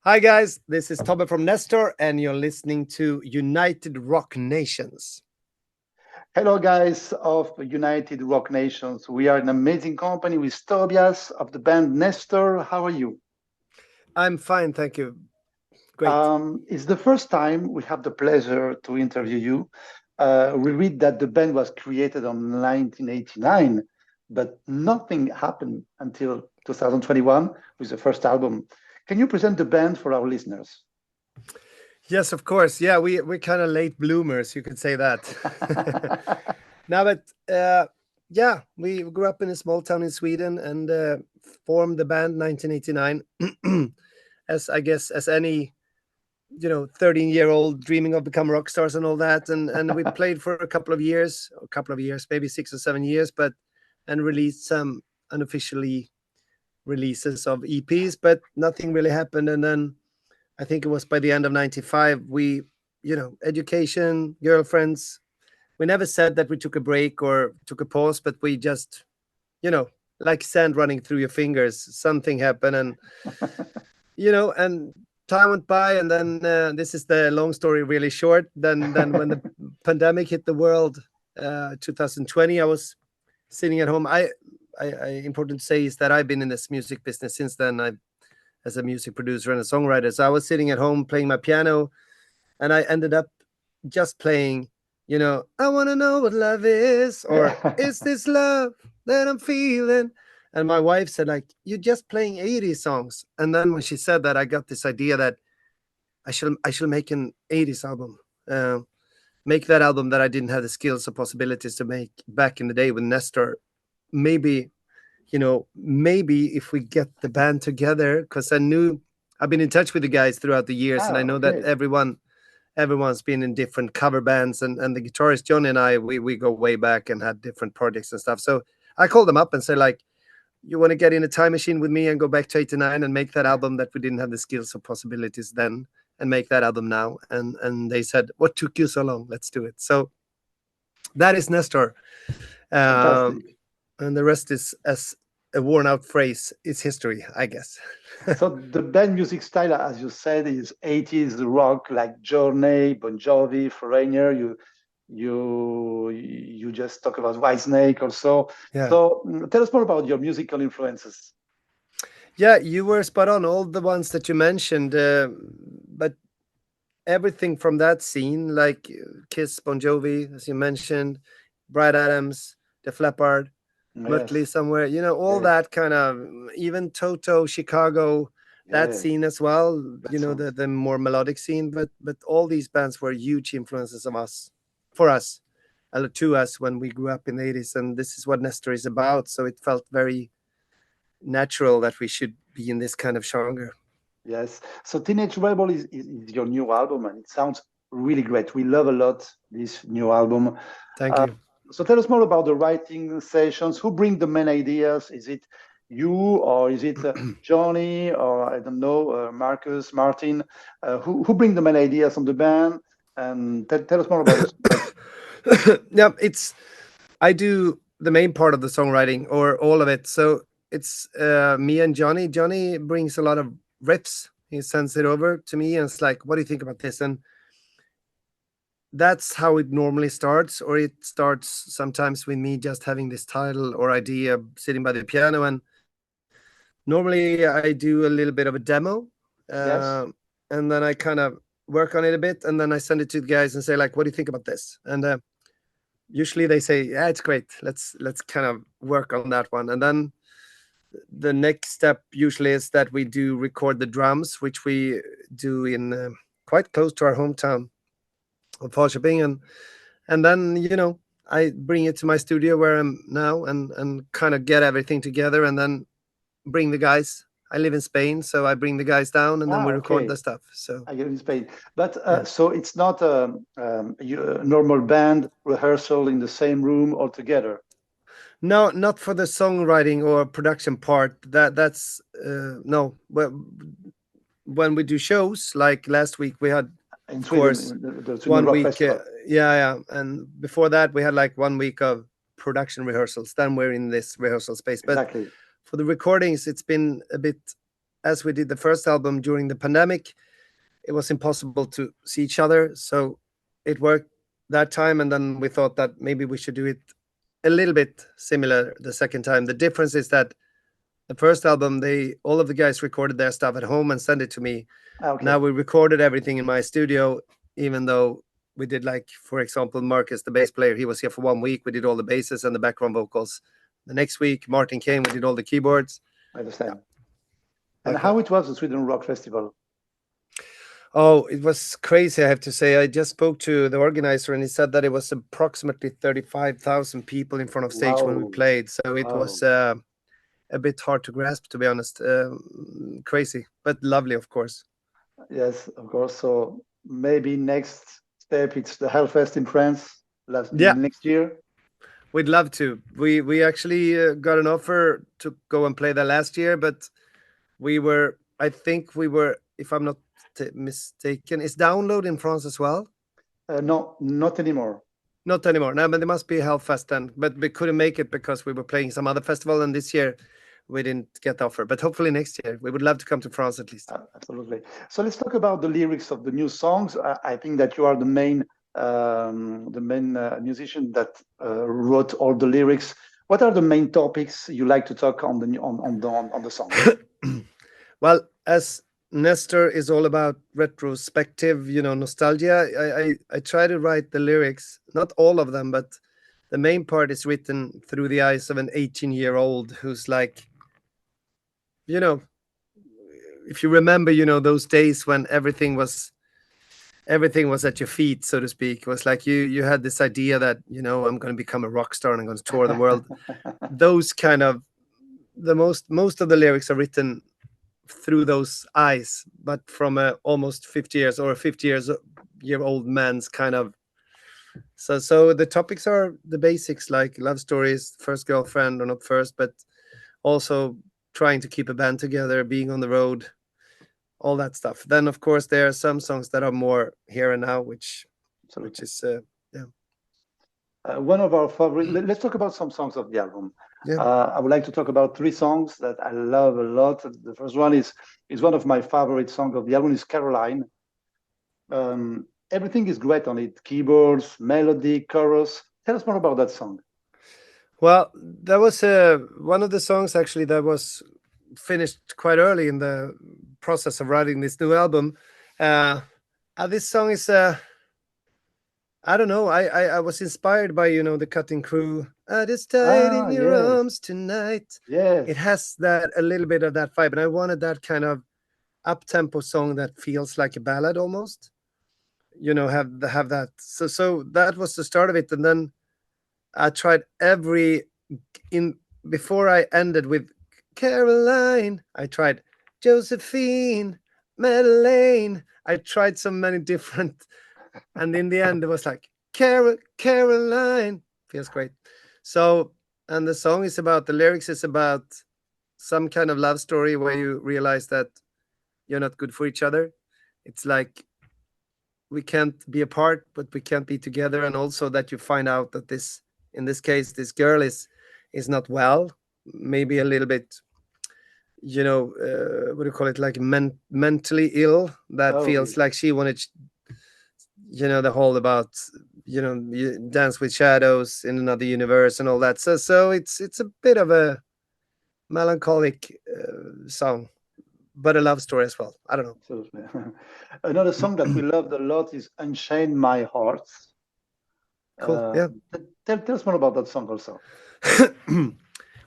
Hi, guys. This is Tobbe from Nestor, and you're listening to United Rock Nations. Hello, guys of United Rock Nations. We are an amazing company with Tobias of the band Nestor. How are you? I'm fine, thank you. Great. It's the first time we have the pleasure to interview you. We read that the band was created on 1989, but nothing happened until 2021 with the first album. Can you present the band for our listeners? Yes, of course. Yeah, we're kind of late bloomers, you could say that. Now, but yeah, we grew up in a small town in Sweden and formed the band 1989. As I guess as any 13-year-old dreaming of become rock stars and all that, and we played for a couple of years, maybe 6 or 7 years, but and released some unofficially releases of EPs, but nothing really happened. And then I think it was by the end of 95, education, girlfriends, we never said that we took a break or took a pause, but we just, you know, like sand running through your fingers, something happened. And time went by. And then this is the long story really short. Then when the pandemic hit the world, 2020, I was sitting at home. I important to say is that I've been in this music business since then. I as a music producer and a songwriter. So I was sitting at home playing my piano, and I ended up just playing, I want to know what love is, or is this love that I'm feeling? And my wife said, like, you're just playing 80s songs. And then when she said that, I got this idea that I should make an 80s album. Make that album that I didn't have the skills or possibilities to make back in the day with Nestor. Maybe maybe if we get the band together, because I've been in touch with the guys throughout the years, and I Oh, know that great. everyone's been in different cover bands, and the guitarist Johnny and I, we go way back and had different projects and stuff. So I called them up and said, like, you want to get in a time machine with me and go back to 89 and make that album that we didn't have the skills or possibilities then, and make that album now? And they said, what took you so long? Let's do it. So that is Nestor. um, Fantastic. and the rest is, as a worn out phrase, is history, I guess. So the band music style, as you said, is 80s rock like Journey, Bon Jovi, Foreigner. You just talk about Whitesnake also. Yeah. So tell us more about your musical influences. Yeah, you were spot on. All the ones that you mentioned, but everything from that scene, like Kiss, Bon Jovi, as you mentioned, Brad Adams, Def Leppard, Mötley Yes, somewhere, all yes, that kind of, even Toto, Chicago, that yes. scene as well, That's all. the more melodic scene, but all these bands were huge influences of us, for us, to us when we grew up in the 80s. And this is what Nestor is about. So it felt very natural that we should be in this kind of genre. Yes. So Teenage Rebel is your new album, and it sounds really great. We love a lot this new album. Thank Uh, you. so tell us more about the writing sessions. Who bring the main ideas? Is it you, or is it Johnny, or I don't know, Marcus, Martin? Who bring the main ideas from the band? And tell us more about the songwriting. Yeah, I do the main part of the songwriting, or all of it. So it's me and Johnny. Johnny brings a lot of riffs. He sends it over to me and it's like, what do you think about this? And that's how it normally starts, or it starts sometimes with me just having this title or idea sitting by the piano. And normally I do a little bit of a demo, uh, Yes. and then I kind of work on it a bit, and then I send it to the guys and say, like, what do you think about this? And usually they say, yeah, it's great, let's kind of work on that one. And then the next step usually is that we do record the drums, which we do in quite close to our hometown of Falköping. And then I bring it to my studio where I'm now, and kind of get everything together, and then bring the guys. I live in Spain, so I bring the guys down, and then Ah, we record the okay. stuff. So I get in Spain. But yeah. so it's not a normal band rehearsal in the same room all together. No, not for the songwriting or production part. That's no. When we do shows, like last week, we had, In of Sweden, course, the Sweden one Rock week. Festival. Yeah, and before that, we had like one week of production rehearsals. Then we're in this rehearsal space. But Exactly. for the recordings, it's been a bit. as we did the first album during the pandemic, it was impossible to see each other. So it worked that time. And then we thought that maybe we should do it a little bit similar the second time. The difference is that the first album, all of the guys recorded their stuff at home and sent it to me. Okay. Now we recorded everything in my studio, even though we did, like, for example, Marcus, the bass player, he was here for 1 week. We did all the basses and the background vocals. The next week, Martin came, we did all the keyboards. I understand. Yeah. And how it was the Sweden Rock Festival? Oh, it was crazy, I have to say. I just spoke to the organizer and he said that it was approximately 35,000 people in front of stage when we Wow. played. So it Wow. was a bit hard to grasp, to be honest. Crazy, but lovely, of course. Yes, of course. So maybe next step, it's the Hellfest in France Yeah. next year. We'd love to. We actually got an offer to go and play there last year, but I think we were, if I'm not mistaken, is Download in France as well? No, not anymore. Not anymore. No, but there must be a Hellfest then. But we couldn't make it because we were playing some other festival, and this year we didn't get the offer. But hopefully next year, we would love to come to France at least. Absolutely. So let's talk about the lyrics of the new songs. I think that you are the main musician that wrote all the lyrics. What are the main topics you like to talk on the song? Well, as Nestor is all about retrospective, nostalgia, I try to write the lyrics, not all of them, but the main part is written through the eyes of an 18-year-old who's like, if you remember, those days when everything was at your feet, so to speak. It was like you had this idea that, I'm going to become a rock star and I'm going to tour the world. Those kind of, most of the lyrics are written through those eyes, but from a almost 50 years or a 50-year-old man's kind of. So the topics are the basics, like love stories, first girlfriend, or not first, but also trying to keep a band together, being on the road, all that stuff. Then of course there are some songs that are more here and now, which is one of our favorite. Let's talk about some songs of the album. Yeah. I would like to talk about 3 songs that I love a lot. The first one is one of my favorite songs of the album, is Caroline. Everything is great on it: keyboards, melody, chorus. Tell us more about that song. Well, that was one of the songs actually that was finished quite early in the process of writing this new album. This song is I don't know. I was inspired by, the Cutting Crew. I just died in your arms tonight. Yes. It has that, a little bit of that vibe, and I wanted that kind of up-tempo song that feels like a ballad almost. Have that. So that was the start of it, and then I tried before I ended with Caroline, I tried Josephine, Madeleine. I tried so many different, and in the end it was like Caroline. Feels great. So, and the lyrics is about some kind of love story where you realize that you're not good for each other. It's like we can't be apart, but we can't be together, and also that you find out that in this case, this girl is not well, maybe a little bit, what do you call it, like mentally ill, that feels like she wanted, the whole about, you dance with shadows in another universe and all that. So it's a bit of a melancholic song, but a love story as well. I don't know. Absolutely. Another song that we loved a lot is Unchain My Heart. Cool. Yeah. Tell us more about that song also.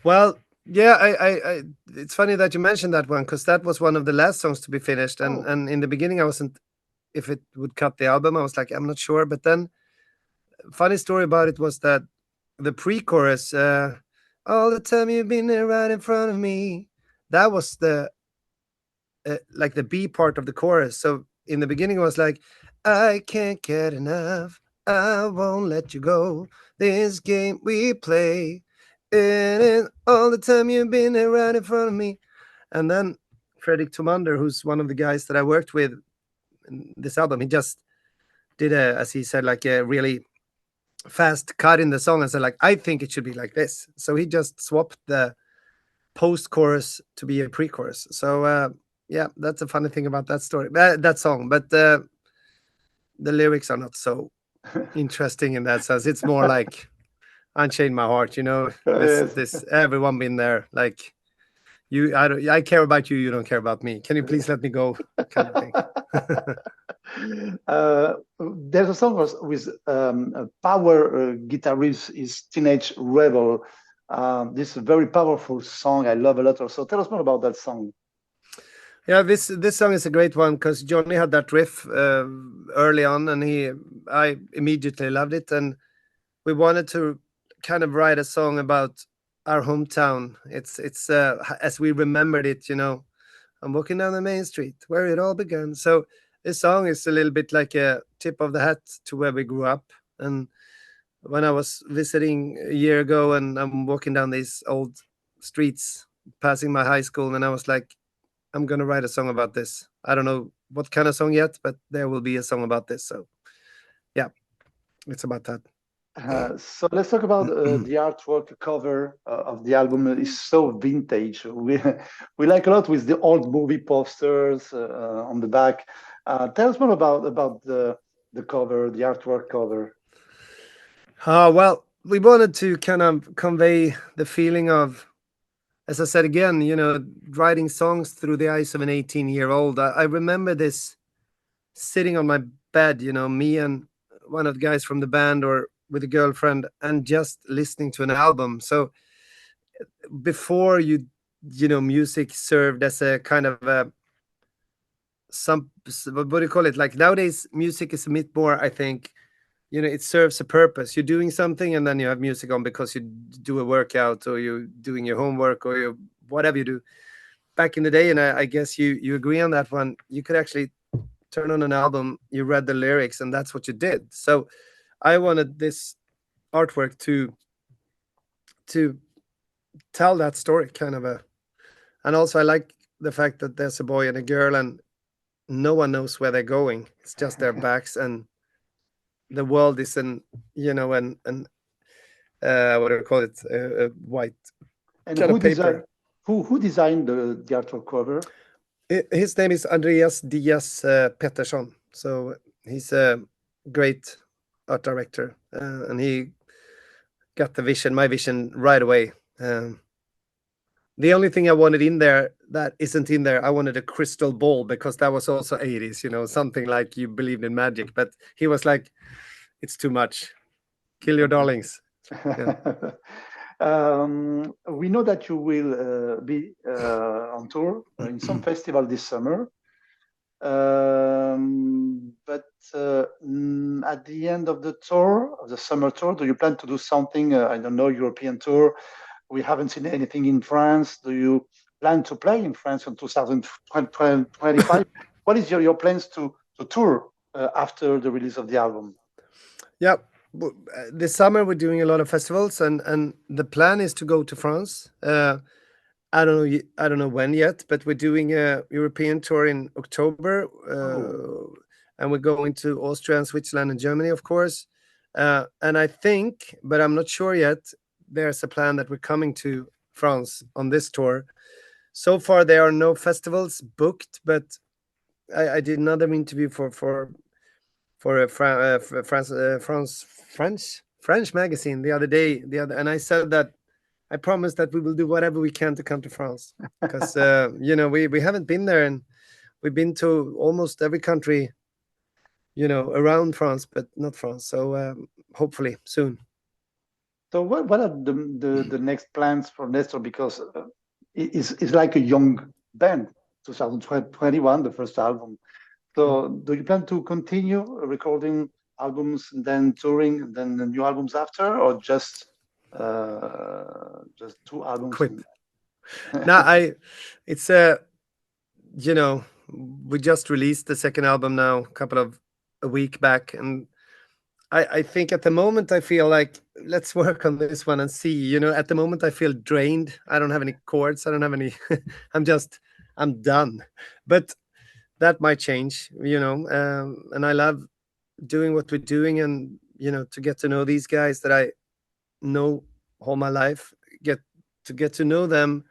Well, yeah, I it's funny that you mentioned that one, because that was one of the last songs to be finished, and in the beginning I wasn't, if it would cut the album, I was like, I'm not sure. But then, funny story about it was that the pre-chorus, all the time you've been there right in front of me, that was the like the B part of the chorus. So in the beginning it was like, I can't get enough, I won't let you go, this game we play, and all the time you've been there right in front of me. And then Fredrik Tomander, who's one of the guys that I worked with in this album, he just did as he said, like a really fast cut in the song and said, like, I think it should be like this. So he just swapped the post-chorus to be a pre-chorus. So yeah, that's a funny thing about that story, that song. But the lyrics are not so interesting in that sense. It's more like "Unchain My Heart," you know. This Yes. this everyone been there. Like you, I care about you. You don't care about me. Can you please let me go? Kind of thing. uh, there's a song with a power guitar riff is Teenage Rebel. This is a very powerful song. I love a lot also. Tell us more about that song. Yeah, this song is a great one because Johnny had that riff early on, and I immediately loved it, and we wanted to kind of write a song about our hometown. It's as we remembered it, you know. I'm walking down the main street where it all began. So this song is a little bit like a tip of the hat to where we grew up. And when I was visiting a year ago, and I'm walking down these old streets, passing my high school, and I was like, I'm gonna write a song about this. I don't know what kind of song yet, but there will be a song about this. So yeah, it's about that. So let's talk about the artwork cover of the album. Is so vintage. We like a lot with the old movie posters on the back. Tell us more about the cover, the artwork cover. Well, we wanted to kind of convey the feeling of, as I said again, you know, writing songs through the eyes of an 18-year-old. I remember this sitting on my bed, you know, me and one of the guys from the band or with a girlfriend, and just listening to an album. So before you know, music served as a kind of a what do you call it? Like nowadays, music is a bit more, I think, you know, it serves a purpose. You're doing something and then you have music on because you do a workout or you're doing your homework or you whatever you do. Back in the day, and I guess you agree on that one, you could actually turn on an album, you read the lyrics, and that's what you did. So I wanted this artwork to tell that story, kind of a. And also I like the fact that there's a boy and a girl, and no one knows where they're going. It's just their backs, and the world is an, you know, an what do you call it, a white And kind of paper. who designed the artwork cover? His name is Andreas Diaz Pettersson. So he's a great art director, and he got the vision, my vision, right away. The only thing I wanted in there that isn't in there, I wanted a crystal ball because that was also 80s, you know, something like you believed in magic. But he was like, it's too much. Kill your darlings. Yeah. We know that you will be on tour in some festival this summer. But at the end of the tour, of the summer tour, do you plan to do something? I don't know, European tour. We haven't seen anything in France. Do you plan to play in France in 2025? What is your plans to tour after the release of the album? Yeah. This summer we're doing a lot of festivals, and the plan is to go to France. I don't know when yet, but we're doing a European tour in October, Oh, and we're going to Austria and Switzerland and Germany, of course. And I think, but I'm not sure yet. There's a plan that we're coming to France on this tour. So far, there are no festivals booked, but I did another interview for a French magazine the other day. And I said that I promise that we will do whatever we can to come to France because you know, we haven't been there, and we've been to almost every country, you know, around France, but not France. So hopefully soon. so what are the next plans for Nestor? Because it's like a young band, 2021, the first album. So do you plan to continue recording albums and then touring and then the new albums after, or just two albums? Quit. Now it's you know, we just released the second album now, a week back, and I think at the moment I feel like let's work on this one and see. You know, at the moment I feel drained. I don't have any chords. I don't have any. I'm done. But that might change. You know, and I love doing what we're doing, and you know, to get to know these guys that I know all my life, get to know them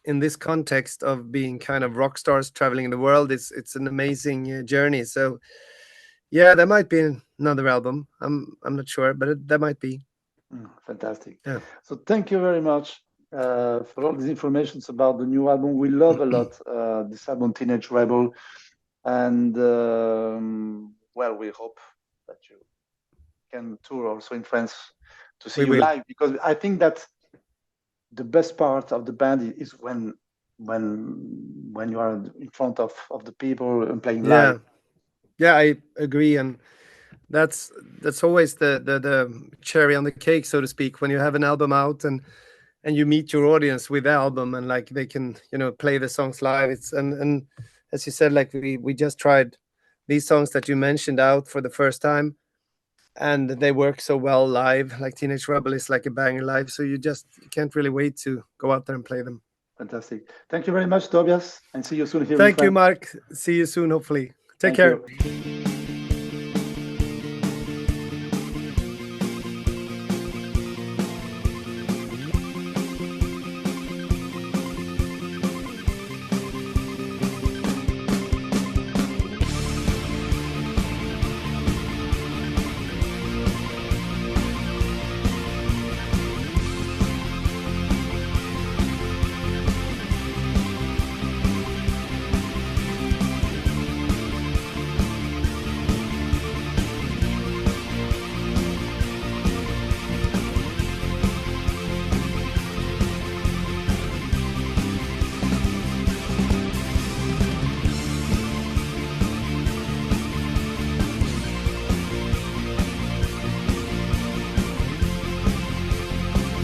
in this context of being kind of rock stars traveling in the world, it's an amazing journey. So yeah, there might be another album. I'm not sure, but there might be. Fantastic. Yeah. So thank you very much for all these informations about the new album. We love a lot this album, Teenage Rebel, and well, we hope that you can tour also in France to see you live, because I think that the best part of the band is when you are in front of the people and playing live. Yeah, I agree, and that's always the cherry on the cake, so to speak, when you have an album out and you meet your audience with the album, and like they can play the songs live. It's and as you said, like we just tried these songs that you mentioned out for the first time, and they work so well live. Like Teenage Rebel is like a banger live, so you can't really wait to go out there and play them. Fantastic. Thank you very much, Tobias, and see you soon here in Thank you, France. Mark. See you soon, hopefully. Take Thank care. you.